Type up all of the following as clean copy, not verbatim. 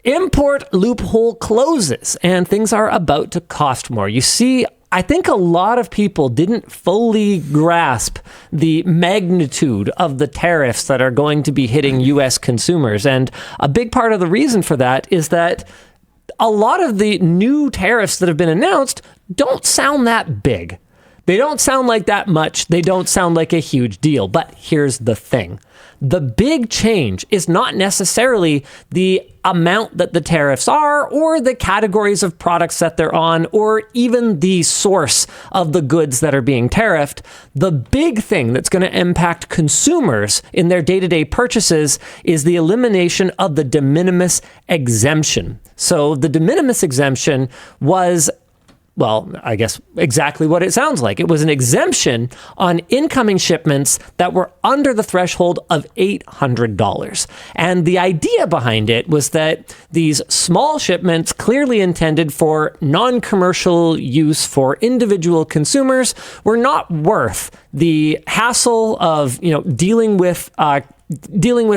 Import loophole closes and things are about to cost more. You see, I think a lot of people didn't fully grasp the magnitude of the tariffs that are going to be hitting U.S. consumers. And a big part of the reason for that is that a lot of the new tariffs that have been announced don't sound that big. They don't sound like that much. They don't sound like a huge deal. But here's the thing. The big change is not necessarily the amount that the tariffs are or the categories of products that they're on or even the source of the goods that are being tariffed. The big thing that's going to impact consumers in their day-to-day purchases is the elimination of the de minimis exemption. So the de minimis exemption was, well, I guess exactly what it sounds like. It was an exemption on incoming shipments that were under the threshold of $800. And the idea behind it was that these small shipments clearly intended for non-commercial use for individual consumers were not worth the hassle of, dealing with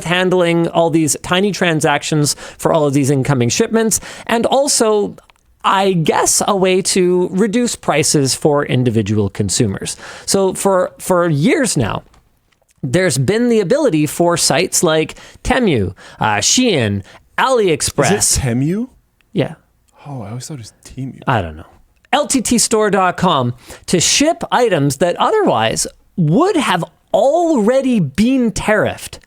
handling all these tiny transactions for all of these incoming shipments, and also, I guess, a way to reduce prices for individual consumers. So for years now, there's been the ability for sites like Temu, Shein, AliExpress. Is it Temu? Yeah. Oh, I always thought it was Temu. I don't know. LTTstore.com to ship items that otherwise would have already been tariffed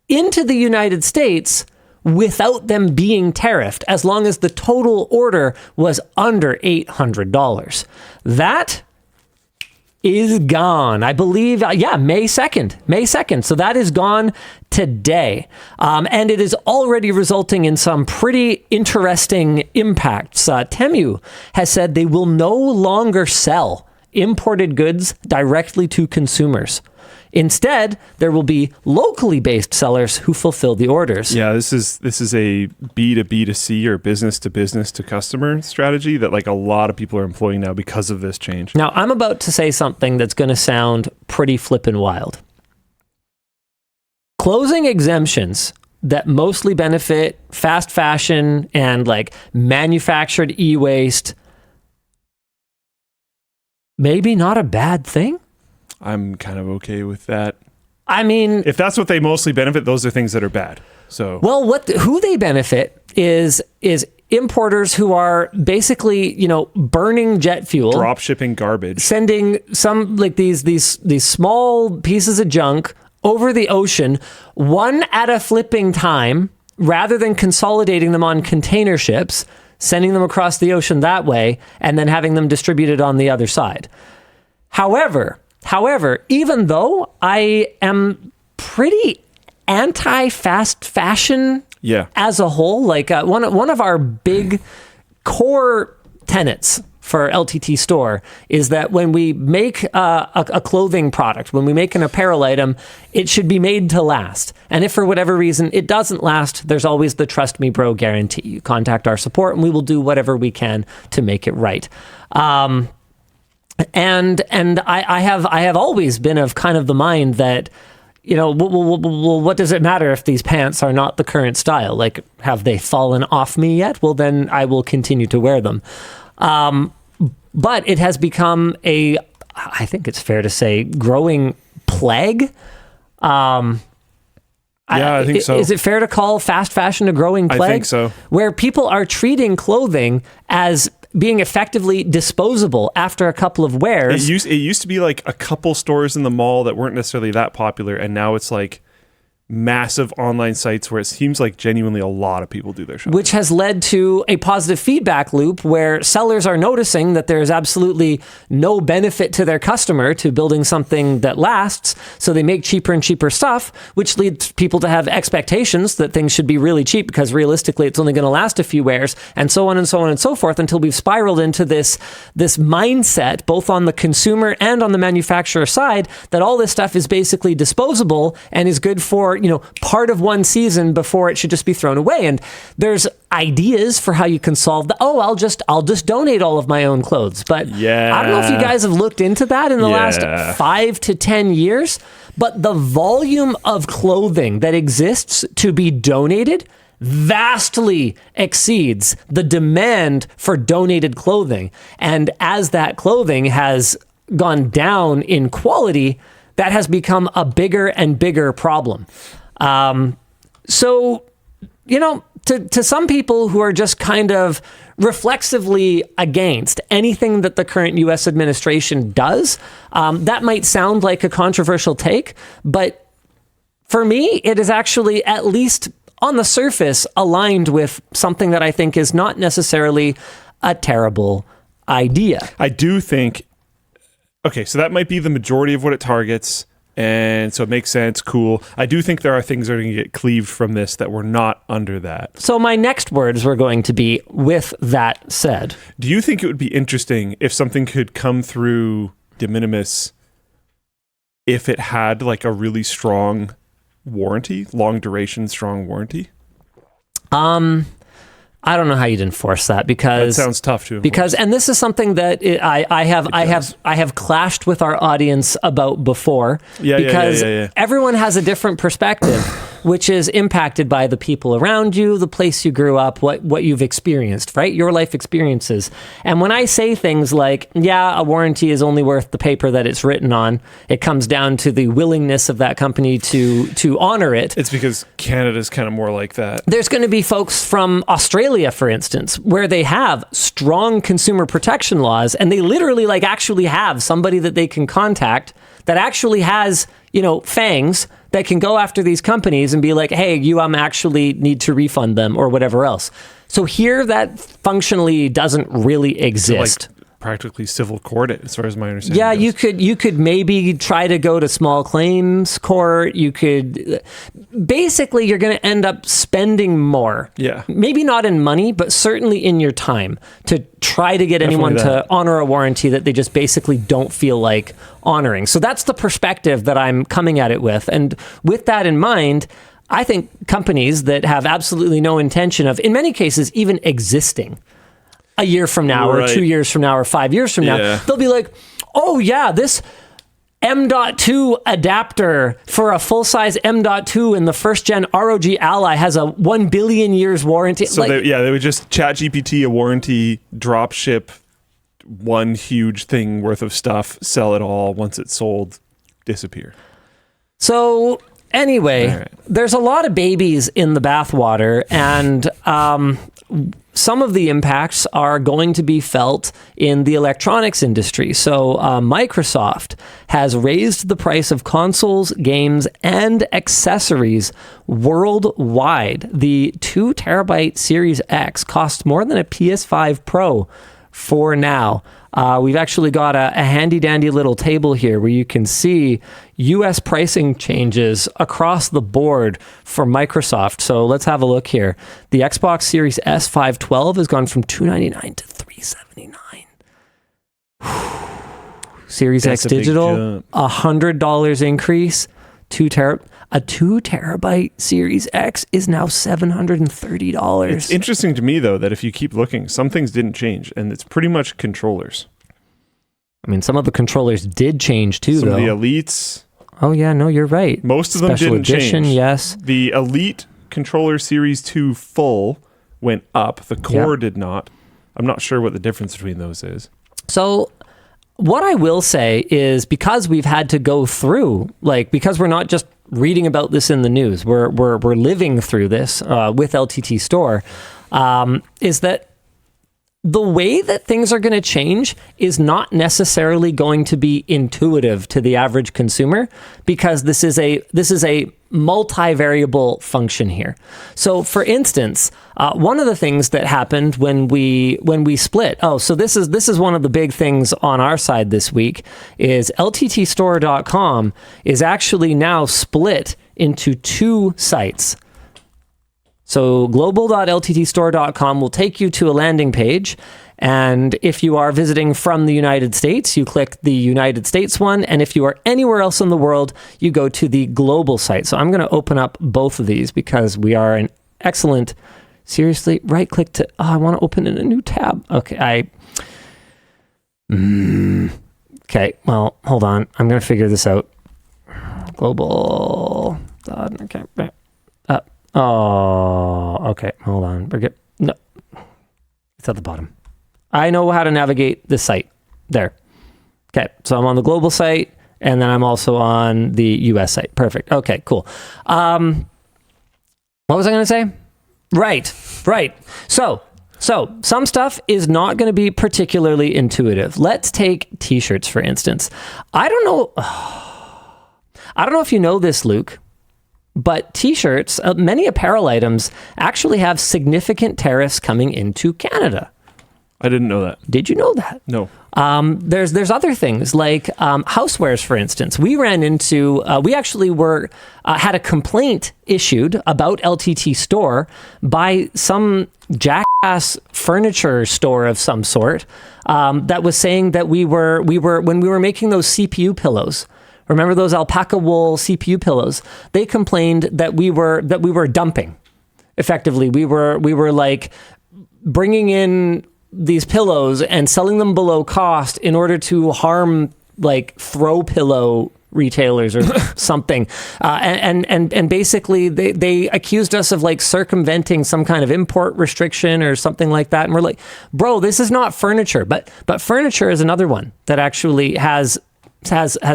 into the United States without them being tariffed, as long as the total order was under $800. That is gone. I believe, May 2nd. So that is gone today. And it is already resulting in some pretty interesting impacts. Temu has said they will no longer sell imported goods directly to consumers. Instead, there will be locally based sellers who fulfill the orders. Yeah, this is a B2B2C or business to business to customer strategy that a lot of people are employing now because of this change. Now, I'm about to say something that's going to sound pretty flippin' wild. Closing exemptions that mostly benefit fast fashion and manufactured e-waste, maybe not a bad thing. I'm kind of okay with that. I mean, if that's what they mostly benefit, those are things that are bad. So, well, who they benefit is importers who are basically, burning jet fuel, drop shipping garbage, sending some these small pieces of junk over the ocean, one at a flipping time, rather than consolidating them on container ships, sending them across the ocean that way, and then having them distributed on the other side. However, even though I am pretty anti-fast fashion as a whole, one of our big core tenets for LTT Store is that when we make a clothing product, when we make an apparel item, it should be made to last. And if for whatever reason it doesn't last, there's always the Trust Me Bro guarantee. You contact our support and we will do whatever we can to make it right. And I have always been of kind of the mind that, well, what does it matter if these pants are not the current style? Have they fallen off me yet? Well, then I will continue to wear them. But it has become I think it's fair to say, growing plague. I think so. Is it fair to call fast fashion a growing plague? I think so. Where people are treating clothing as being effectively disposable after a couple of wears. It used to be a couple stores in the mall that weren't necessarily that popular, and now it's massive online sites where it seems like genuinely a lot of people do their shopping. Which has led to a positive feedback loop where sellers are noticing that there's absolutely no benefit to their customer to building something that lasts, so they make cheaper and cheaper stuff, which leads people to have expectations that things should be really cheap because realistically it's only going to last a few wears, and so on and so on and so forth, until we've spiraled into this mindset, both on the consumer and on the manufacturer side, that all this stuff is basically disposable and is good for part of one season before it should just be thrown away. And there's ideas for how you can solve that. Oh, I'll just donate all of my own clothes. But I don't know if you guys have looked into that in the last 5 to 10 years, but the volume of clothing that exists to be donated vastly exceeds the demand for donated clothing. And as that clothing has gone down in quality, that has become a bigger and bigger problem. So, to some people who are just kind of reflexively against anything that the current U.S. administration does, that might sound like a controversial take, but for me, it is actually, at least on the surface, aligned with something that I think is not necessarily a terrible idea. I do think, okay, so that might be the majority of what it targets. And so it makes sense. Cool. I do think there are things that are going to get cleaved from this that were not under that. So my next words were going to be, with that said. Do you think it would be interesting if something could come through de minimis if it had like a really strong warranty, long duration, strong warranty? I don't know how you'd enforce that, because that sounds tough to enforce. And this is something that I have clashed with our audience about before, because everyone has a different perspective, which is impacted by the people around you, the place you grew up, what you've experienced, right? Your life experiences. And when I say things like, a warranty is only worth the paper that it's written on, it comes down to the willingness of that company to honor it. It's because Canada's kind of more like that. There's going to be folks from Australia, for instance, where they have strong consumer protection laws, and they literally actually have somebody that they can contact that actually has, fangs that can go after these companies and be like, hey, you actually need to refund them or whatever else. So here that functionally doesn't really exist. So practically civil court it, as far as my understanding goes. You could maybe try to go to small claims court. You could basically, you're going to end up spending more. Yeah. Maybe not in money, but certainly in your time to try to get anyone to honor a warranty that they just basically don't feel like honoring. So that's the perspective that I'm coming at it with. And with that in mind, I think companies that have absolutely no intention of, in many cases, even existing a year from now, or 2 years from now, or 5 years from now, they'll be like, oh yeah, this M.2 adapter for a full-size M.2 in the first-gen ROG Ally has a 1 billion years warranty. So they would just ChatGPT a warranty, drop ship one huge thing worth of stuff, sell it all, once it's sold, disappear. So anyway, there's a lot of babies in the bathwater, and some of the impacts are going to be felt in the electronics industry. So Microsoft has raised the price of consoles, games, and accessories worldwide. The 2 terabyte Series X costs more than a PS5 Pro for now. We've actually got a handy-dandy little table here where you can see U.S. pricing changes across the board for Microsoft. So let's have a look here. The Xbox Series S 512 has gone from $299 to $379. Series X Digital, $100 increase. A 2 terabyte Series X is now $730. It's interesting to me, though, that if you keep looking, some things didn't change, and it's pretty much controllers. I mean, some of the controllers did change too, some though. Of the Elites. Oh, yeah, no, you're right. Most of them Special didn't edition, change. Yes. The Elite Controller Series 2 Full went up. The Core did not. I'm not sure what the difference between those is. So what I will say is, because we've had to go through, because we're not just reading about this in the news, we're living through this with LTT Store, is that the way that things are going to change is not necessarily going to be intuitive to the average consumer, because this is a multivariable function here. So, for instance, one of the things that happened when we split. So this is one of the big things on our side this week is LTTstore.com is actually now split into 2 sites. So global.lttstore.com will take you to a landing page, and if you are visiting from the United States, you click the United States one, and if you are anywhere else in the world, you go to the global site. So I'm going to open up both of these because we are an excellent, seriously, right-click to, I want to open in a new tab. Okay, okay, well, hold on. I'm going to figure this out. Global, okay, Oh, okay. Hold on. No, it's at the bottom. I know how to navigate this site. There. Okay. So I'm on the global site, and then I'm also on the US site. Perfect. Okay, cool. What was I going to say? Right. So some stuff is not going to be particularly intuitive. Let's take t-shirts, for instance. I don't know if you know this, Luke, but t-shirts, many apparel items actually have significant tariffs coming into Canada. I didn't know that. Did you know that? No. There's other things like housewares, for instance. We ran into, we actually had a complaint issued about LTT Store by some jackass furniture store of some sort that was saying that we were when we were making those CPU pillows. Remember those alpaca wool CPU pillows? They complained that we were dumping. Effectively, we were like bringing in these pillows and selling them below cost in order to harm like throw pillow retailers or something. And basically they accused us of like circumventing some kind of import restriction or something like that. And we're like, bro, this is not furniture, but furniture is another one that actually has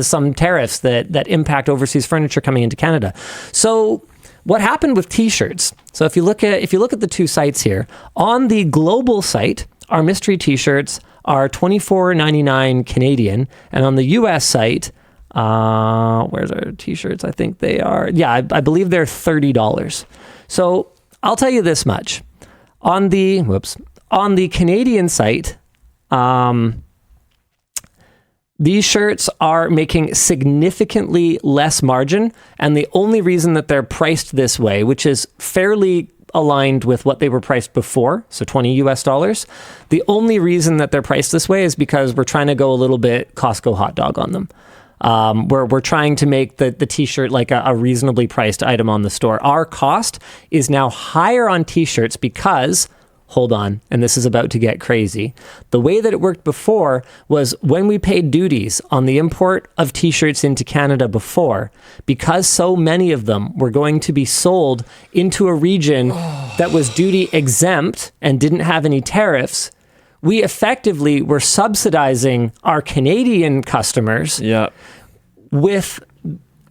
some tariffs that impact overseas furniture coming into Canada. So what happened with t-shirts? So if you look at the two sites here, on the global site, our mystery t-shirts are $24.99 Canadian, and on the US site, where's our t-shirts? I think they are, I believe they're $30. So I'll tell you this much. On the Canadian site, these shirts are making significantly less margin, and the only reason that they're priced this way, which is fairly aligned with what they were priced before, so $20 US, the only reason that they're priced this way is because we're trying to go a little bit Costco hot dog on them. We're trying to make the t-shirt like a reasonably priced item on the store. Our cost is now higher on t-shirts because, hold on, and this is about to get crazy. The way that it worked before was when we paid duties on the import of t-shirts into Canada before, because so many of them were going to be sold into a region that was duty exempt and didn't have any tariffs, we effectively were subsidizing our Canadian customers with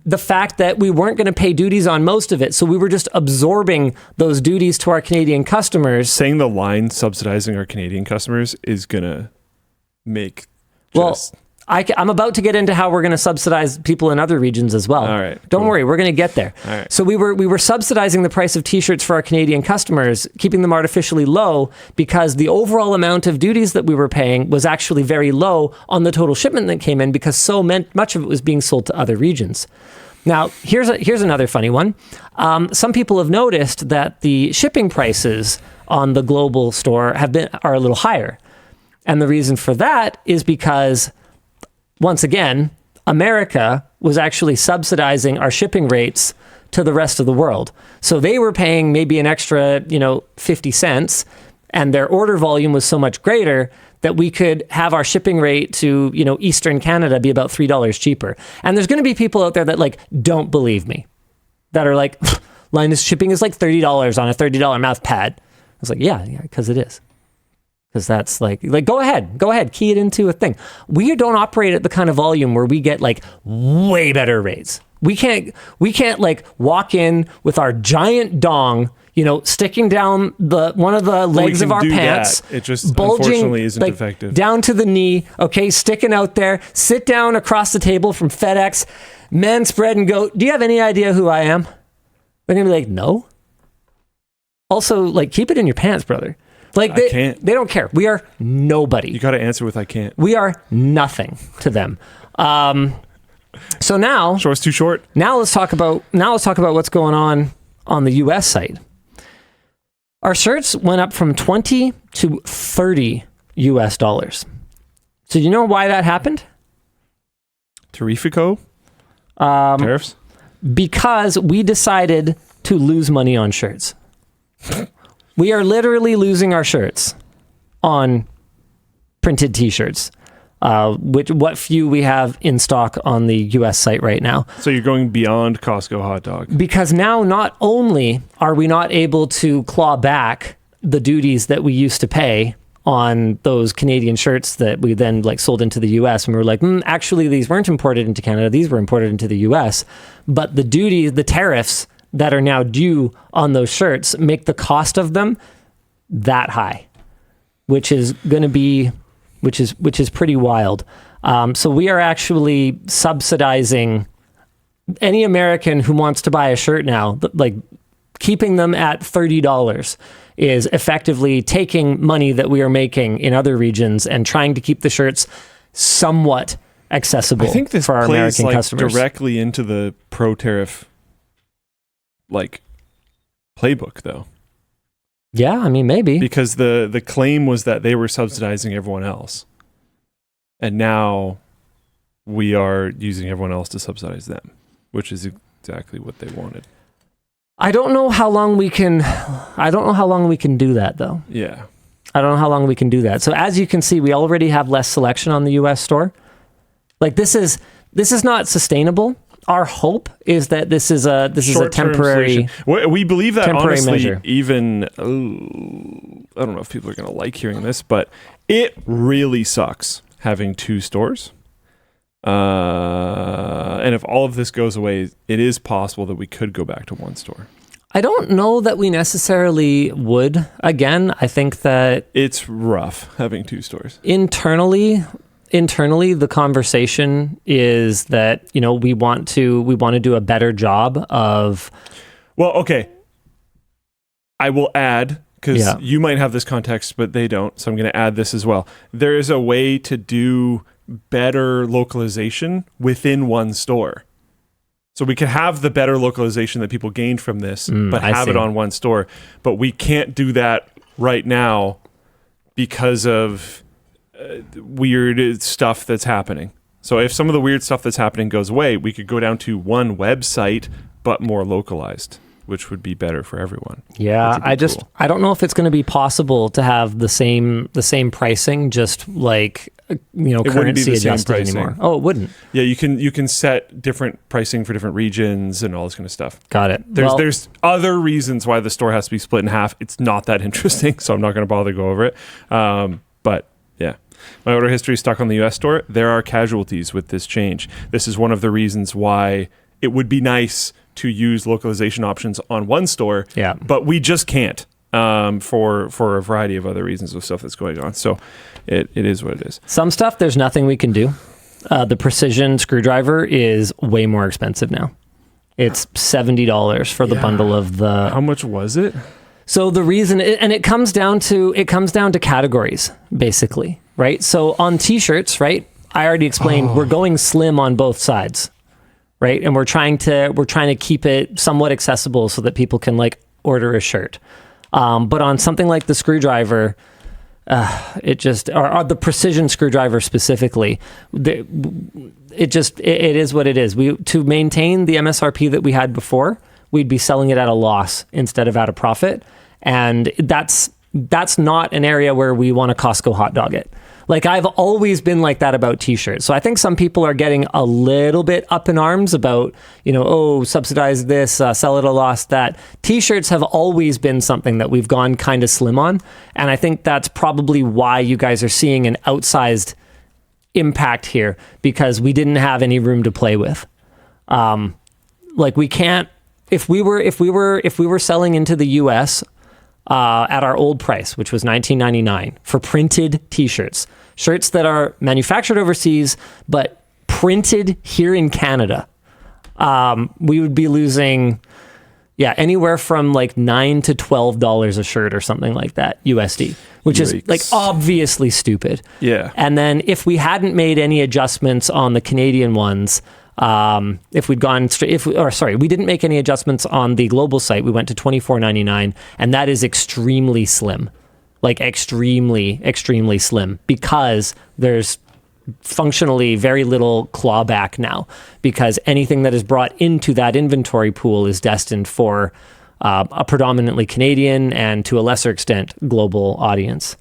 the fact that we weren't going to pay duties on most of it. So we were just absorbing those duties to our Canadian customers. Saying the line subsidizing our Canadian customers is going to make just... Well, I'm about to get into how we're going to subsidize people in other regions as well. All right. Don't worry, we're going to get there. All right. So we were subsidizing the price of t-shirts for our Canadian customers, keeping them artificially low because the overall amount of duties that we were paying was actually very low on the total shipment that came in because so much of it was being sold to other regions. Now, here's another funny one. Some people have noticed that the shipping prices on the global store are a little higher. And the reason for that is because, once again, America was actually subsidizing our shipping rates to the rest of the world. So they were paying maybe an extra, 50 cents, and their order volume was so much greater that we could have our shipping rate to, Eastern Canada be about $3 cheaper. And there's going to be people out there that don't believe me, that are like, Linus, shipping is like $30 on a $30 mouth pad. I was like, yeah, because it is. Because that's like go ahead, key it into a thing. We don't operate at the kind of volume where we get way better rates. We can't walk in with our giant dong, sticking down one of the legs of our pants. It just bulging, unfortunately isn't effective. Down to the knee, okay, sticking out there, sit down across the table from FedEx, man spread and go, do you have any idea who I am? They're going to be like, no. Also, keep it in your pants, brother. I can't. They don't care. We are nobody. You got to answer with I can't. We are nothing to them. So now, short's too short. Now let's talk about what's going on the US side. Our shirts went up from 20 to 30 US dollars. So you know why that happened? Tarifico? Tariffs? Because we decided to lose money on shirts. We are literally losing our shirts on printed t-shirts. what few we have in stock on the US site right now. So you're going beyond Costco hot dog. Because now not only are we not able to claw back the duties that we used to pay on those Canadian shirts that we then like sold into the US, and we were like, actually these weren't imported into Canada, these were imported into the US, but the duties, the tariffs that are now due on those shirts make the cost of them that high, which is going to be, which is pretty wild. So we are actually subsidizing any American who wants to buy a shirt now, like keeping them at $30 is effectively taking money that we are making in other regions and trying to keep the shirts somewhat accessible I think this for our plays American customers. directly into the pro-tariff like playbook, though. Yeah, I mean, maybe. Because the claim was that they were subsidizing everyone else. And now we are using everyone else to subsidize them, which is exactly what they wanted. I don't know how long we can do that, though. Yeah. I don't know how long we can do that. So as you can see, we already have less selection on the US store. Like this is not sustainable. Our hope is that this is a temporary solution. We believe that temporary honestly, measure. even I don't know if people are going to like hearing this, but it really sucks having two stores. And if all of this goes away, it is possible that we could go back to one store. I don't know that we necessarily would. Again, I think that it's rough having two stores. Internally, the conversation is that, you know, we want to do a better job of. Well, okay. I will add, because you might have this context, but they don't. So I'm going to add this as well. There is a way to do better localization within one store. So we could have the better localization that people gained from this, but have it on one store. But we can't do that right now because of weird stuff that's happening. So if some of the weird stuff that's happening goes away, we could go down to one website, but more localized, which would be better for everyone. Yeah, I don't know if it's going to be possible to have the same pricing, just like, you know, currency adjusted anymore. Oh, it wouldn't. Yeah, you can set different pricing for different regions and all this kind of stuff. Got it. There's other reasons why the store has to be split in half. It's not that interesting, so I'm not going to bother to go over it. But yeah, my order history is stuck on the US store. There are casualties with this change. This is one of the reasons why it would be nice to use localization options on one store, but we just can't for a variety of other reasons of stuff that's going on. So it is what it is. Some stuff, there's nothing we can do. The precision screwdriver is way more expensive now. It's $70 for the bundle of the... How much was it? So the reason, and it comes down to categories, basically, right? So on t-shirts, right? I already explained, we're going slim on both sides. Right, and we're trying to keep it somewhat accessible so that people can like order a shirt. But on something like the screwdriver, it just or the precision screwdriver specifically, it is what it is. To maintain the MSRP that we had before, we'd be selling it at a loss instead of at a profit, and that's not an area where we want to Costco hot dog it. Like, I've always been like that about t-shirts. So I think some people are getting a little bit up in arms about, you know, subsidize this, sell at a loss, that. T-shirts have always been something that we've gone kind of slim on. And I think that's probably why you guys are seeing an outsized impact here, because we didn't have any room to play with. Like, we can't, if we were selling into the US at our old price, which was $19.99 for printed t-shirts, shirts that are manufactured overseas but printed here in Canada, we would be losing anywhere from like $9 to $12 a shirt or something like that USD, which is like obviously stupid. Yeah. And then if we hadn't made any adjustments on the Canadian ones, if we'd gone we didn't make any adjustments on the global site, we went to $24.99, and that is extremely slim, like extremely slim, because there's functionally very little clawback now, because anything that is brought into that inventory pool is destined for a predominantly Canadian and to a lesser extent global audience.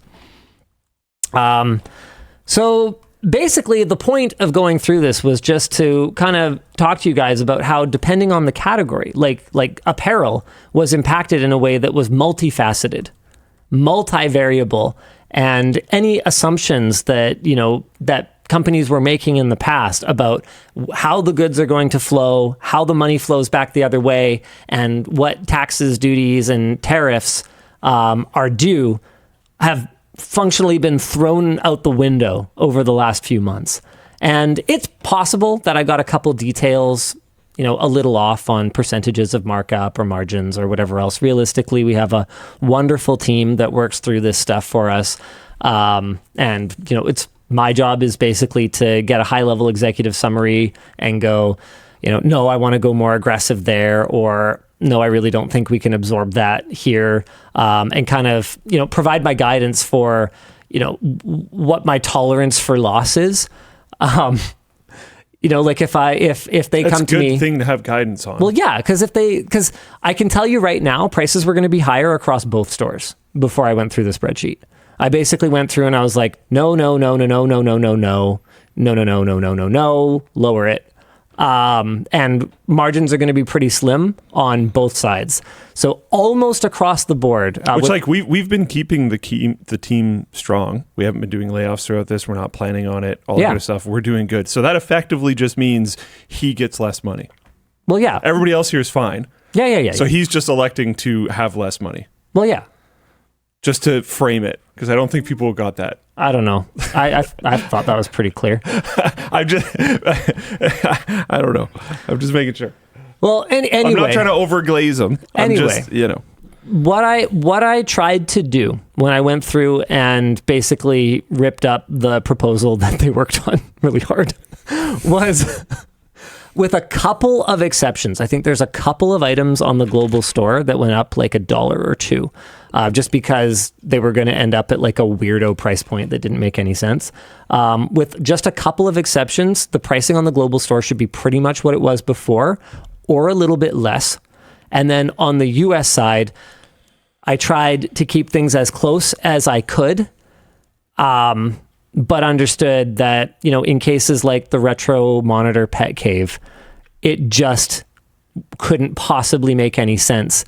So basically, the point of going through this was just to kind of talk to you guys about how, depending on the category, like apparel was impacted in a way that was multifaceted, multivariable, and any assumptions that, that companies were making in the past about how the goods are going to flow, how the money flows back the other way, and what taxes, duties, and tariffs are due, have functionally been thrown out the window over the last few months. And it's possible that I got a couple details, a little off on percentages of markup or margins or whatever else. Realistically, we have a wonderful team that works through this stuff for us. And, it's my job is basically to get a high-level executive summary and go, no, I want to go more aggressive there, or no, I really don't think we can absorb that here, and kind of, provide my guidance for, what my tolerance for loss is. Like if they come to me, it's a good thing to have guidance on. Well, yeah, because I can tell you right now, prices were going to be higher across both stores before I went through the spreadsheet. I basically went through and I was like, no, lower it. And margins are going to be pretty slim on both sides. So almost across the board. We've been keeping the team strong. We haven't been doing layoffs throughout this. We're not planning on it. All that kind of stuff. We're doing good. So that effectively just means he gets less money. Well, yeah. Everybody else here is fine. Yeah. So he's just electing to have less money. Well, yeah. Just to frame it, because I don't think people got that. I don't know. I thought that was pretty clear. I don't know. I'm just making sure. Well, anyway, I'm not trying to overglaze them. Anyway, what I tried to do when I went through and basically ripped up the proposal that they worked on really hard was, with a couple of exceptions. I think there's a couple of items on the global store that went up like $1 or $2. Just because they were going to end up at like a weirdo price point that didn't make any sense. With just a couple of exceptions, the pricing on the global store should be pretty much what it was before, or a little bit less. And then on the US side, I tried to keep things as close as I could, but understood that, in cases like the Retro Monitor Pet Cave, it just couldn't possibly make any sense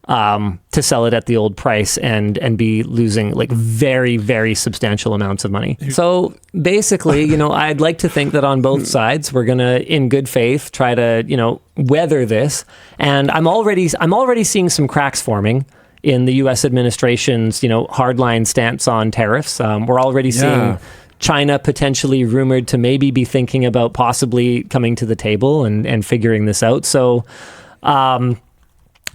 to sell it at the old price and be losing like very, very substantial amounts of money. So basically, I'd like to think that on both sides, we're going to, in good faith, try to, weather this. And I'm already seeing some cracks forming in the U.S. administration's, hardline stance on tariffs. We're already seeing China potentially rumored to maybe be thinking about possibly coming to the table and figuring this out. So,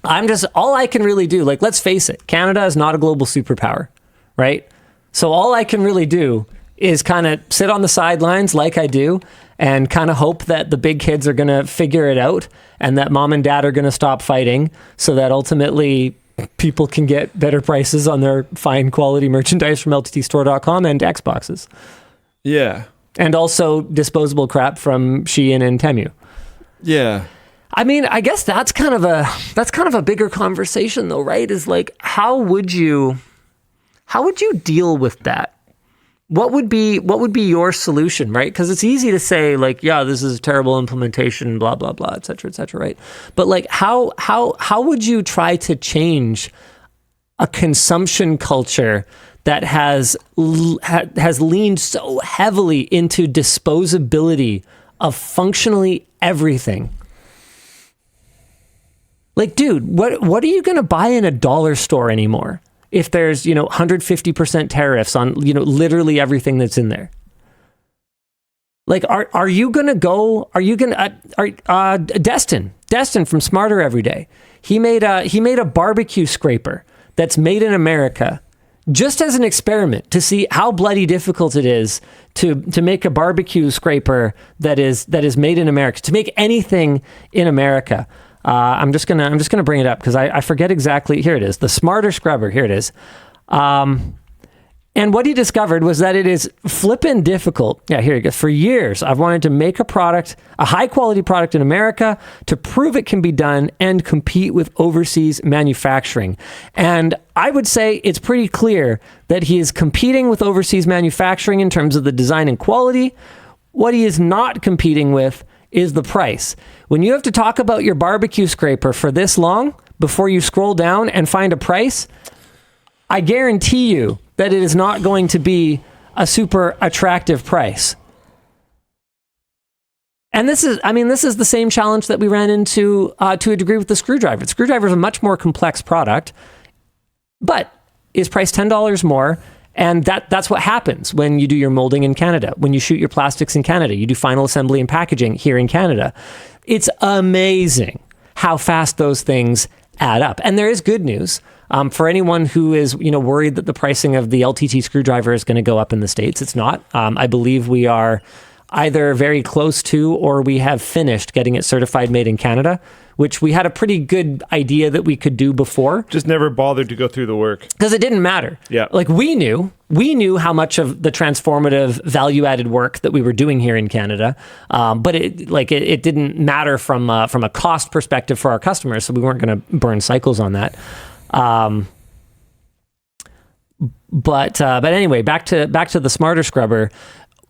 all I can really do, like, let's face it, Canada is not a global superpower, right? So all I can really do is kind of sit on the sidelines like I do and kind of hope that the big kids are going to figure it out and that mom and dad are going to stop fighting so that ultimately people can get better prices on their fine quality merchandise from lttstore.com and Xboxes. Yeah. And also disposable crap from Shein and Temu. Yeah. I mean, I guess that's kind of a bigger conversation though, right? Is like, how would you deal with that? What would be your solution, right? Because it's easy to say like, yeah, this is a terrible implementation, blah, blah, blah, et cetera, right? But like, how would you try to change a consumption culture that has leaned so heavily into disposability of functionally everything? Like, dude, what are you going to buy in a dollar store anymore if there's, 150% tariffs on, literally everything that's in there? Like, are you going to Destin from Smarter Every Day, he made a barbecue scraper that's made in America just as an experiment to see how bloody difficult it is to make a barbecue scraper that is made in America, to make anything in America. I'm just gonna bring it up because I forget exactly. Here it is, the Smarter Scrubber. Here it is. And what he discovered was that it is flippin' difficult. Yeah, here you go. For years, I've wanted to make a high quality product in America to prove it can be done and compete with overseas manufacturing. And I would say it's pretty clear that he is competing with overseas manufacturing in terms of the design and quality. What he is not competing with is the price. When you have to talk about your barbecue scraper for this long before you scroll down and find a price, I guarantee you that it is not going to be a super attractive price. And this is the same challenge that we ran into to a degree with the screwdriver. The screwdriver is a much more complex product, but is priced $10 more. And that's what happens when you do your molding in Canada, when you shoot your plastics in Canada, you do final assembly and packaging here in Canada. It's amazing how fast those things add up. And there is good news. For anyone who is, worried that the pricing of the LTT screwdriver is going to go up in the States, it's not. I believe we are either very close to or we have finished getting it certified made in Canada, which we had a pretty good idea that we could do before. Just never bothered to go through the work. Because it didn't matter. Yeah. Like we knew how much of the transformative value-added work that we were doing here in Canada, but it didn't matter from a cost perspective for our customers, so we weren't going to burn cycles on that. But anyway, back to the smarter scrubber.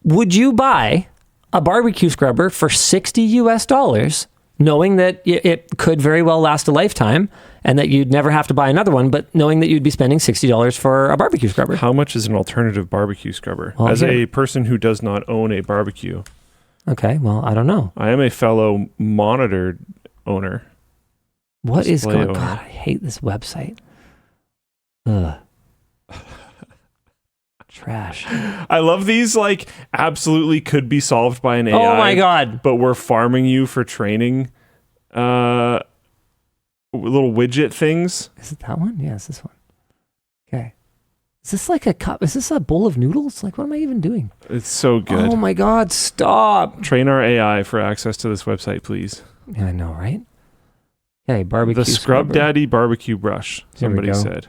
Would you buy a barbecue scrubber for $60 knowing that it could very well last a lifetime and that you'd never have to buy another one, but knowing that you'd be spending $60 for a barbecue scrubber? How much is an alternative barbecue scrubber? Well, as a person who does not own a barbecue. Okay, well, I don't know. I am a fellow monitor owner. What is going on? God, I hate this website. Ugh. Trash. I love these, absolutely could be solved by an AI. Oh my God. But we're farming you for training little widget things. Is it that one? Yeah, it's this one. Okay. Is this like a cup? Is this a bowl of noodles? What am I even doing? It's so good. Oh my God, stop. Train our AI for access to this website, please. Yeah, I know, right? Okay, barbecue The Scrub Daddy barbecue brush, somebody said.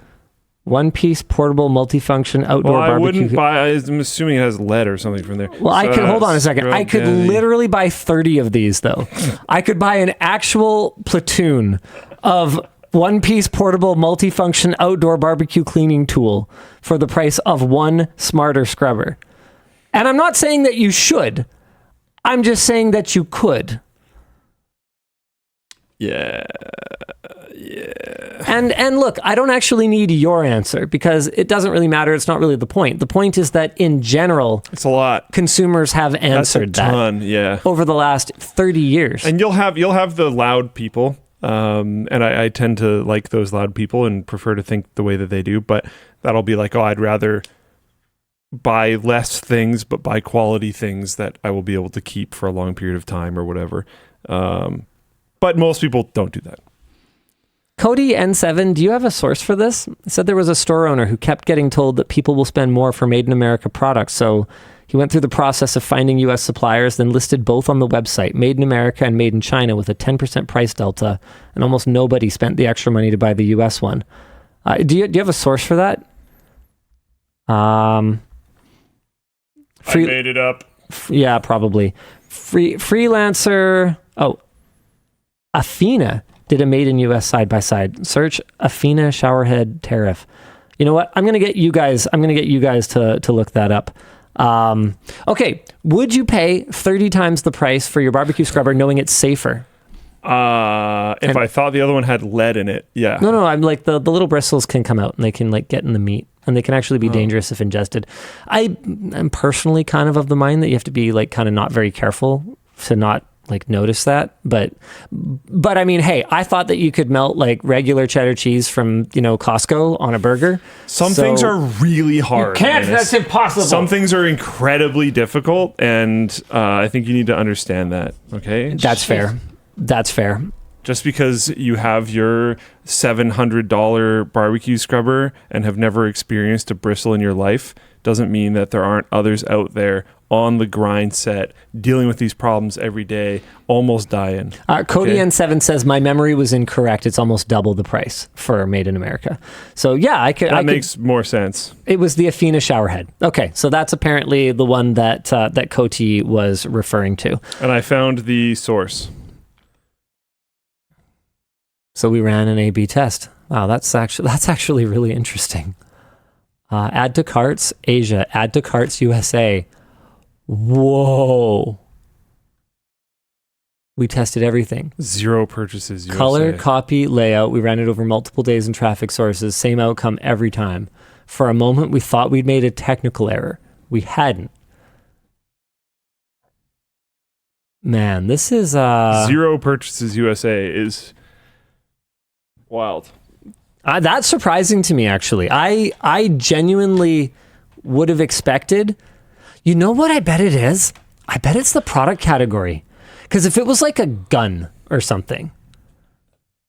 One-piece portable multifunction outdoor barbecue. I wouldn't buy. I'm assuming it has lead or something from there. Well, I could hold on a second. I could literally buy 30 of these, though. I could buy an actual platoon of one-piece portable multifunction outdoor barbecue cleaning tool for the price of one smarter scrubber. And I'm not saying that you should. I'm just saying that you could. Yeah. And look, I don't actually need your answer because it doesn't really matter. It's not really the point. The point is that in general, it's a lot. Consumers have answered that over the last 30 years. And you'll have the loud people. And I tend to like those loud people and prefer to think the way that they do, but that'll be like, I'd rather buy less things, but buy quality things that I will be able to keep for a long period of time or whatever. But most people don't do that. Cody N7, do you have a source for this? It said there was a store owner who kept getting told that people will spend more for made in America products. So he went through the process of finding U.S. suppliers, then listed both on the website, made in America and made in China, with a 10% price delta. And almost nobody spent the extra money to buy the U.S. one. Do you have a source for that? I made it up. Yeah, probably. Freelancer. Oh, Athena did a made in US side by side. Search Athena showerhead tariff. You know what? I'm gonna get you guys to look that up. Okay. Would you pay 30 times the price for your barbecue scrubber knowing it's safer? If I thought the other one had lead in it, yeah. No, I'm like the little bristles can come out and they can get in the meat and they can actually be dangerous if ingested. I am personally kind of the mind that you have to be kind of not very careful to not notice that, but I mean, hey, I thought that you could melt regular cheddar cheese from Costco on a burger. Some things are really hard. You can't. That's impossible. Some things are incredibly difficult, and I think you need to understand that. Okay, that's fair. That's fair. Just because you have your $700 barbecue scrubber and have never experienced a bristle in your life doesn't mean that there aren't others out there on the grind set, dealing with these problems every day, almost dying. Cody N7 says, my memory was incorrect. It's almost double the price for Made in America. So yeah, That makes more sense. It was the Athena showerhead. Okay, so that's apparently the one that that Cody was referring to. And I found the source. So we ran an A/B test. Wow, that's actually really interesting. Add to carts, Asia. Add to carts, USA. Whoa. We tested everything. 0 purchases, USA. Color, copy, layout. We ran it over multiple days and traffic sources. Same outcome every time. For a moment, we thought we'd made a technical error. We hadn't. Man, this is... 0 purchases, USA is wild. That's surprising to me, actually. I genuinely would have expected... You know what I bet it is? I bet it's the product category. Because if it was like a gun or something,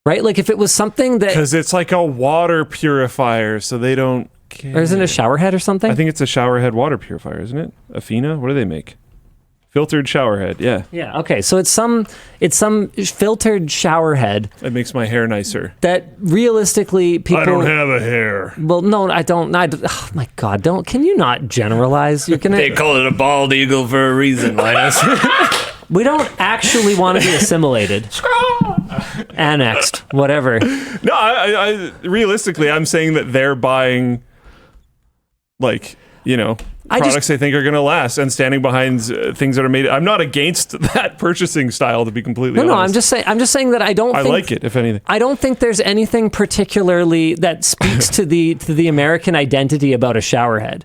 right? Like if it was something that... Because it's like a water purifier, so they don't care. Or isn't it a showerhead or something? I think it's a showerhead water purifier, isn't it? Athena? What do they make? Filtered showerhead, yeah. Yeah, okay. So it's some filtered showerhead. It makes my hair nicer. That realistically people... I don't have a hair. Well, no, I don't. Oh my God, can you not generalize? You're gonna... They call it a bald eagle for a reason, Linus. We don't actually want to be assimilated. Annexed, whatever. No, I realistically, I'm saying that they're buying, like, products they think are going to last and standing behind things that are made. I'm not against that purchasing style, to be completely honest. No, I'm just saying that I like it, if anything. I don't think there's anything particularly that speaks to the American identity about a showerhead.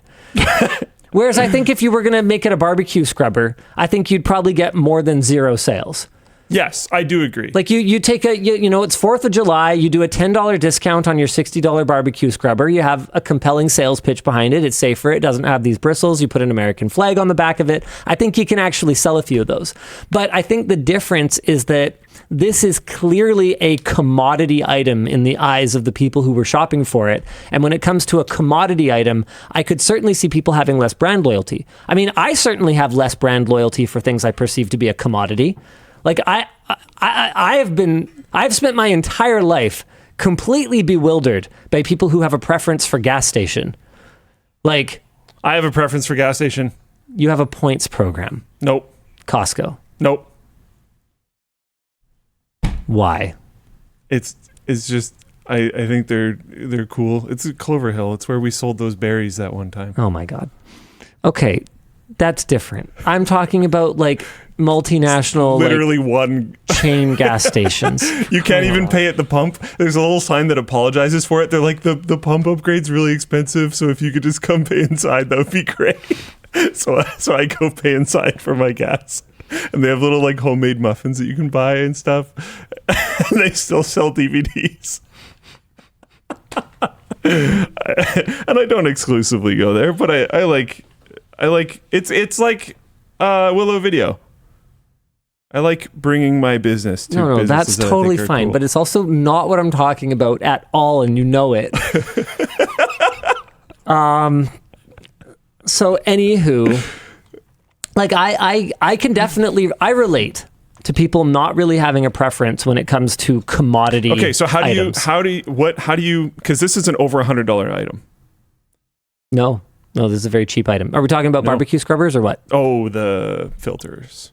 Whereas I think if you were going to make it a barbecue scrubber, I think you'd probably get more than 0 sales. Yes, I do agree. Like you take it's 4th of July, you do a $10 discount on your $60 barbecue scrubber. You have a compelling sales pitch behind it. It's safer. It doesn't have these bristles. You put an American flag on the back of it. I think you can actually sell a few of those. But I think the difference is that this is clearly a commodity item in the eyes of the people who were shopping for it. And when it comes to a commodity item, I could certainly see people having less brand loyalty. I mean, I certainly have less brand loyalty for things I perceive to be a commodity. Like I've spent my entire life completely bewildered by people who have a preference for gas station. Like, I have a preference for gas station. You have a points program. Nope. Costco. Nope. Why? It's just I think they're cool. It's Clover Hill. It's where we sold those berries that one time. Oh my God. Okay, that's different. I'm talking about like multinational, literally one chain gas stations. You can't even pay at the pump. There's a little sign that apologizes for it. They're like, the pump upgrade's really expensive, so if you could just come pay inside, that would be great. So I go pay inside for my gas. And they have little like homemade muffins that you can buy and stuff. And they still sell DVDs. And I don't exclusively go there, but I like it's like Willow Video. I like bringing my business to No, that's businesses totally that I think are fine, cool. but it's also not what I'm talking about at all, and you know it. So anywho, like I can definitely relate to people not really having a preference when it comes to commodity. Okay, so how do items. you because this is an over $100 item. No, this is a very cheap item. Are we talking about barbecue scrubbers or what? Oh, the filters.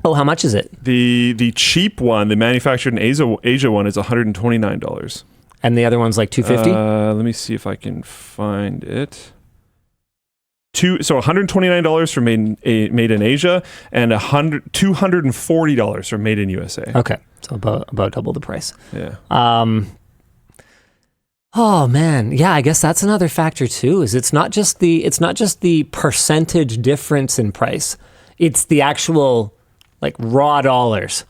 Oh, how much is it? The cheap one, the manufactured in Asia one, is $129. And the other one's like $250? Let me see if I can find it. So $129 for made in Asia, and $240 for made in USA. Okay, so about double the price. Yeah. Oh man, yeah. I guess that's another factor too. Is it's not just the percentage difference in price. It's the actual like raw dollars.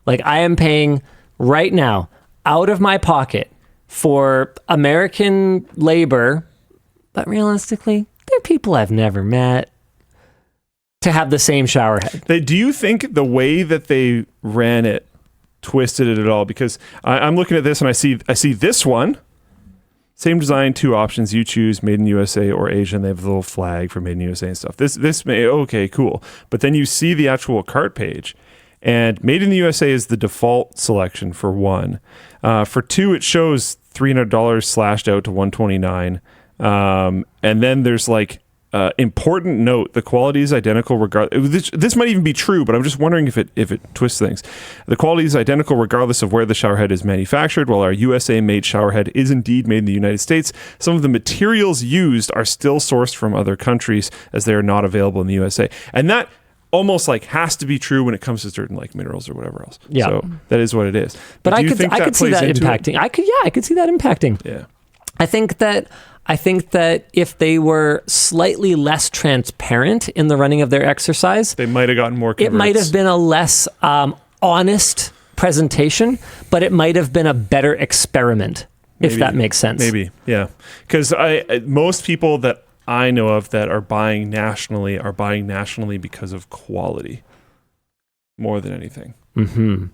Like I am paying right now out of my pocket for American labor, but realistically, they're people I've never met, to have the same shower head. Do you think the way that they ran it twisted it at all? Because I'm looking at this and I see this one, Same design, 2 options. You choose made in USA or Asia, and they have the little flag for made in USA and stuff. This may, okay, cool. But then you see the actual cart page, and made in the USA is the default selection for 1. For 2, it shows $300 slashed out to $129. And then there's like, important note, the quality is identical regardless. This might even be true, but I'm just wondering if it twists things. The quality is identical regardless of where the showerhead is manufactured. While our USA-made showerhead is indeed made in the United States, some of the materials used are still sourced from other countries as they are not available in the USA. And that almost like has to be true when it comes to certain like minerals or whatever else. Yeah. So that is what it is. But I could see that plays into impacting. I could see that impacting. Yeah. I think that if they were slightly less transparent in the running of their exercise, They might have gotten more converts. it might have been a less honest presentation, but it might have been a better experiment, if that makes sense. Maybe, yeah. Because most people that I know of that are buying nationally because of quality more than anything. Mm-hmm.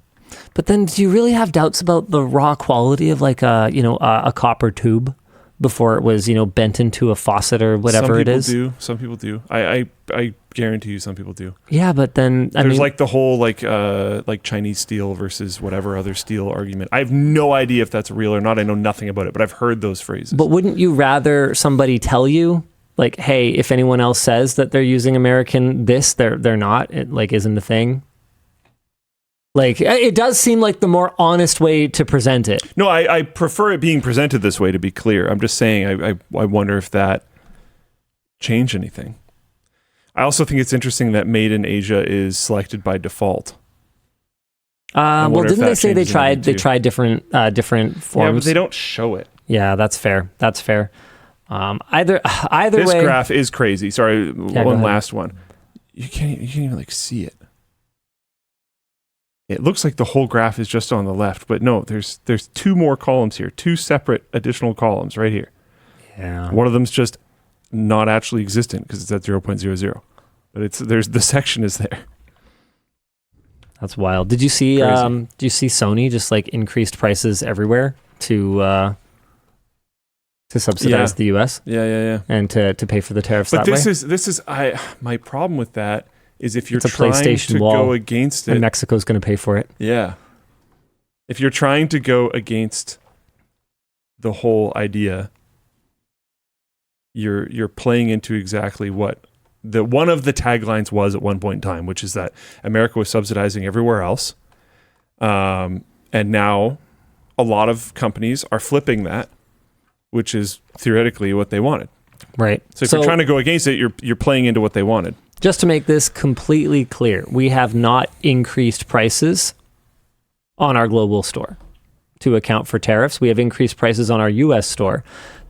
But then, do you really have doubts about the raw quality of like a copper tube before it was bent into a faucet or whatever it is? Some people do. I guarantee you, some people do. Yeah, but then There's like the whole like Chinese steel versus whatever other steel argument. I have no idea if that's real or not. I know nothing about it, but I've heard those phrases. But wouldn't you rather somebody tell you, like, hey, if anyone else says that they're using American this, they're not, it like isn't a thing? Like, it does seem like the more honest way to present it. No, I prefer it being presented this way, to be clear. I'm just saying I wonder if that changed anything. I also think it's interesting that made in Asia is selected by default. Well, didn't they say they tried different forms? Yeah, but they don't show it. Yeah, that's fair. Either This way, graph is crazy. Sorry, Yeah, one last one. You can't even like see it. It looks like the whole graph is just on the left, but no, there's 2 more columns here, 2 separate additional columns right here. Yeah. One of them's just not actually existent because it's at 0.00. But the section is there. That's wild. Did you see Sony just like increased prices everywhere to subsidize the US? Yeah. And to pay for the tariffs But that way? this is my problem with that is if you're It's a trying PlayStation to wall, go against it. And Mexico's going to pay for it. Yeah. If you're trying to go against the whole idea, you're playing into exactly what one of the taglines was at one point in time, which is that America was subsidizing everywhere else. And now a lot of companies are flipping that, which is theoretically what they wanted. Right. So if you're trying to go against it, you're playing into what they wanted. Just to make this completely clear, we have not increased prices on our global store to account for tariffs. We have increased prices on our US store.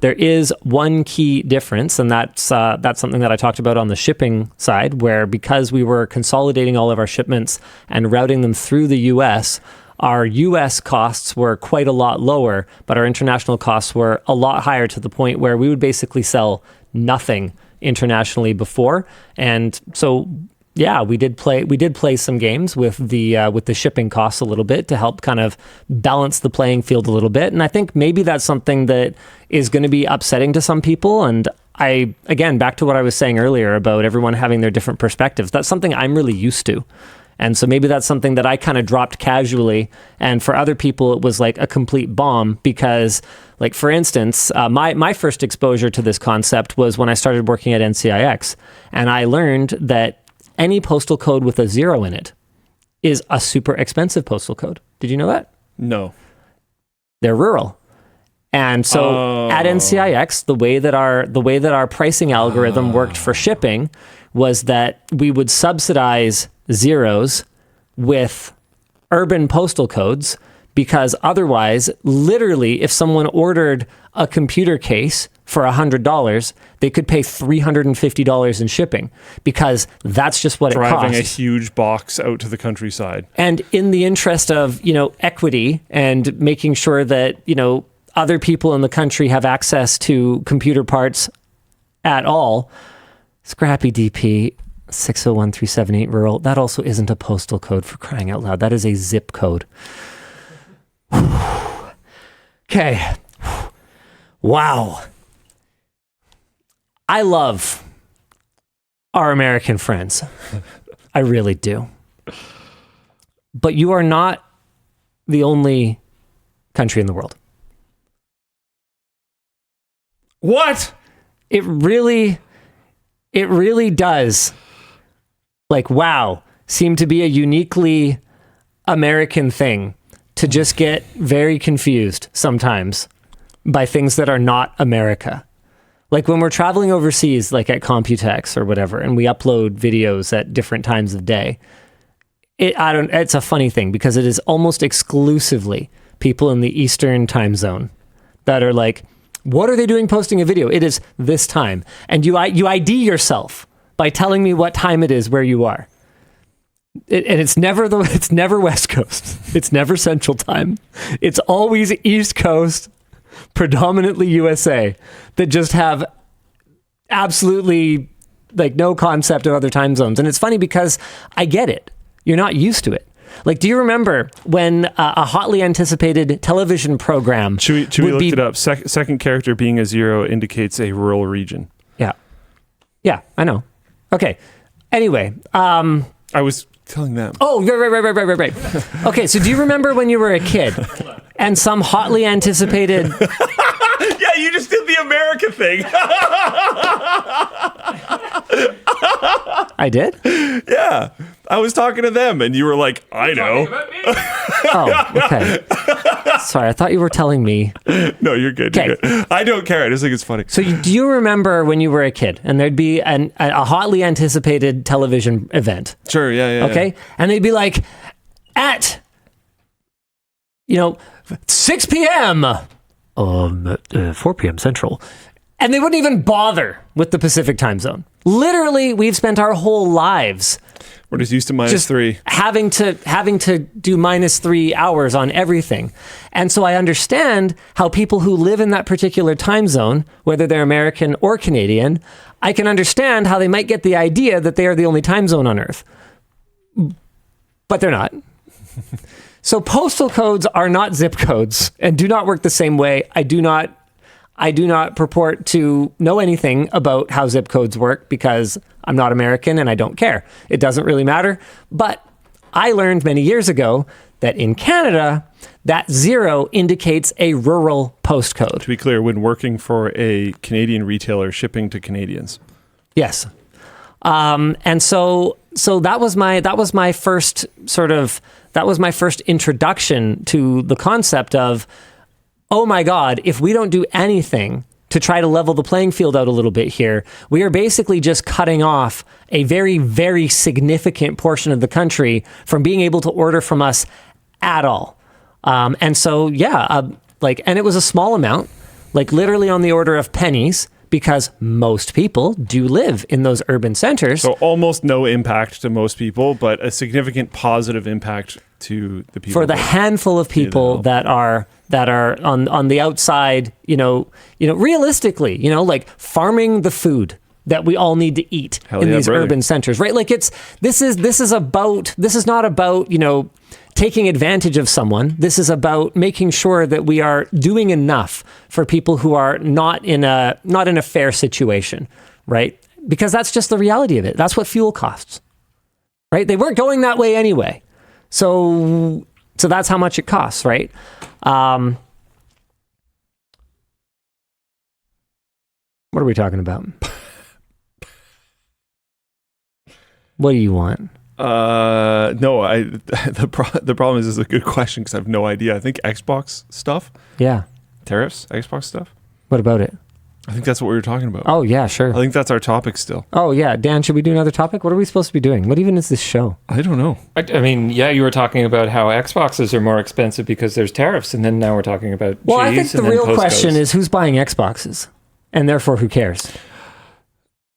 There is one key difference, and that's something that I talked about on the shipping side, where because we were consolidating all of our shipments and routing them through the US, our US costs were quite a lot lower, but our international costs were a lot higher, to the point where we would basically sell nothing internationally before. And so yeah, we did play some games with the shipping costs a little bit to help kind of balance the playing field a little bit. And I think maybe that's something that is going to be upsetting to some people. And again, back to what I was saying earlier about everyone having their different perspectives, that's something I'm really used to. And so maybe that's something that I kind of dropped casually. And for other people, it was like a complete bomb because, like, for instance, my first exposure to this concept was when I started working at NCIX. And I learned that any postal code with a 0 in it is a super expensive postal code. Did you know that? No. They're rural. And so at NCIX, the way that our pricing algorithm worked for shipping was that we would subsidize zeros with urban postal codes, because otherwise, literally, if someone ordered a computer case for $100, they could pay $350 in shipping, because that's just what it costs. Driving a huge box out to the countryside. And in the interest of, equity and making sure that, other people in the country have access to computer parts at all, Scrappy DP 601378 rural, that also isn't a postal code, for crying out loud. That is a zip code. Okay. Wow. I love our American friends. I really do. But you are not the only country in the world. What? It really does, like, wow, seem to be a uniquely American thing to just get very confused sometimes by things that are not America. Like when we're traveling overseas, like at Computex or whatever, and we upload videos at different times of day, it's a funny thing because it is almost exclusively people in the Eastern time zone that are like, what are they doing posting a video? It is this time. And you ID yourself by telling me what time it is where you are. And it's never West Coast. It's never Central Time. It's always East Coast, predominantly USA, that just have absolutely like no concept of other time zones. And it's funny because I get it. You're not used to it. Like, do you remember when a hotly anticipated television program Should we look it up? Second character being a 0 indicates a rural region. Yeah, I know. Okay. Anyway, I was telling them. Oh, right. Okay, so do you remember when you were a kid and some hotly anticipated... Yeah, you just did the America thing. I did? Yeah. I was talking to them and you were like, I know. Oh, okay. Sorry, I thought you were telling me. No, you're good. Okay. You're good. I don't care. I just think it's funny. So do you remember when you were a kid and there'd be a hotly anticipated television event? Sure, yeah. Okay? Yeah. And they'd be like, at, 6 p.m., 4 p.m. Central. And they wouldn't even bother with the Pacific time zone. Literally, we've spent our whole lives... We're just used to -3. Having to do -3 hours on everything. And so I understand how people who live in that particular time zone, whether they're American or Canadian, I can understand how they might get the idea that they are the only time zone on Earth. But they're not. So postal codes are not zip codes and do not work the same way. I do not purport to know anything about how zip codes work because I'm not American and I don't care. It doesn't really matter. But I learned many years ago that in Canada, that 0 indicates a rural postcode. To be clear, when working for a Canadian retailer shipping to Canadians. Yes. And so that was my first introduction to the concept of, oh my God, if we don't do anything to try to level the playing field out a little bit here, we are basically just cutting off a very, very significant portion of the country from being able to order from us at all. And so, and it was a small amount, like literally on the order of pennies, because most people do live in those urban centers. So almost no impact to most people, but a significant positive impact to the people. For the handful of people that are on the outside, realistically, like farming the food that we all need to eat in these urban centers, right? Like this is not about, taking advantage of someone. This is about making sure that we are doing enough for people who are not in a fair situation, right? Because that's just the reality of it. That's what fuel costs, right? They weren't going that way anyway. So that's how much it costs, right? What are we talking about? What do you want? No, the problem is it's a good question because I have no idea. I think Xbox stuff. Yeah. Tariffs, Xbox stuff. What about it? I think that's what we were talking about. Oh, yeah, sure. I think that's our topic still. Oh, yeah. Dan, should we do another topic? What are we supposed to be doing? What even is this show? I don't know. I mean, yeah, you were talking about how Xboxes are more expensive because there's tariffs, and then now we're talking about I think the real question is who's buying Xboxes, and therefore who cares?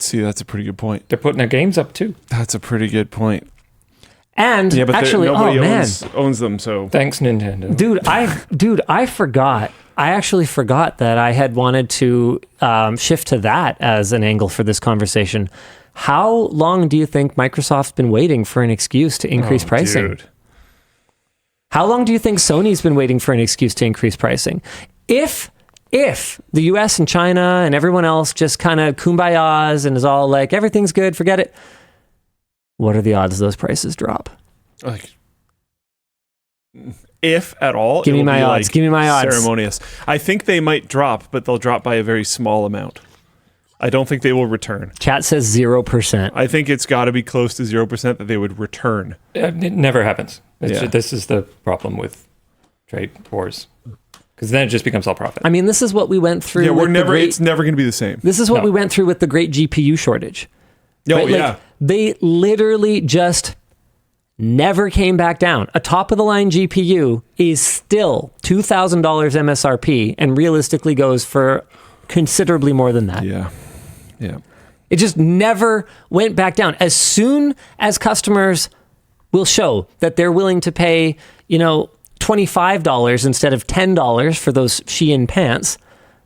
See, that's a pretty good point. They're putting their games up too. That's a pretty good point. And yeah, but actually, nobody owns them, so thanks, Nintendo. Dude, I forgot. I actually forgot that I had wanted to shift to that as an angle for this conversation. How long do you think Microsoft's been waiting for an excuse to increase pricing? Dude. How long do you think Sony's been waiting for an excuse to increase pricing? If if the US and China and everyone else just kind of kumbayas and is all like, everything's good, forget it, what are the odds those prices drop? Like, if at all, give me my odds. Give me my odds. Ceremonious. I think they might drop, but they'll drop by a very small amount. I don't think they will return. Chat says 0%. I think it's got to be close to 0% that they would return. It never happens. This is the problem with trade wars. Because then it just becomes all profit. I mean, this is what we went through. Yeah, it's never going to be the same. This is what we went through with the great GPU shortage. Oh, right? yeah. Like, they literally just never came back down. A top-of-the-line GPU is still $2,000 MSRP and realistically goes for considerably more than that. Yeah. Yeah. It just never went back down. As soon as customers will show that they're willing to pay, $25 instead of $10 for those Shein pants,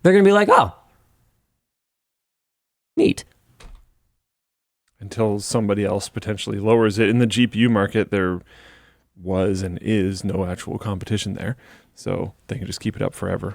they're going to be like, oh, neat. Until somebody else potentially lowers it. In the GPU market, there was and is no actual competition there. So they can just keep it up forever.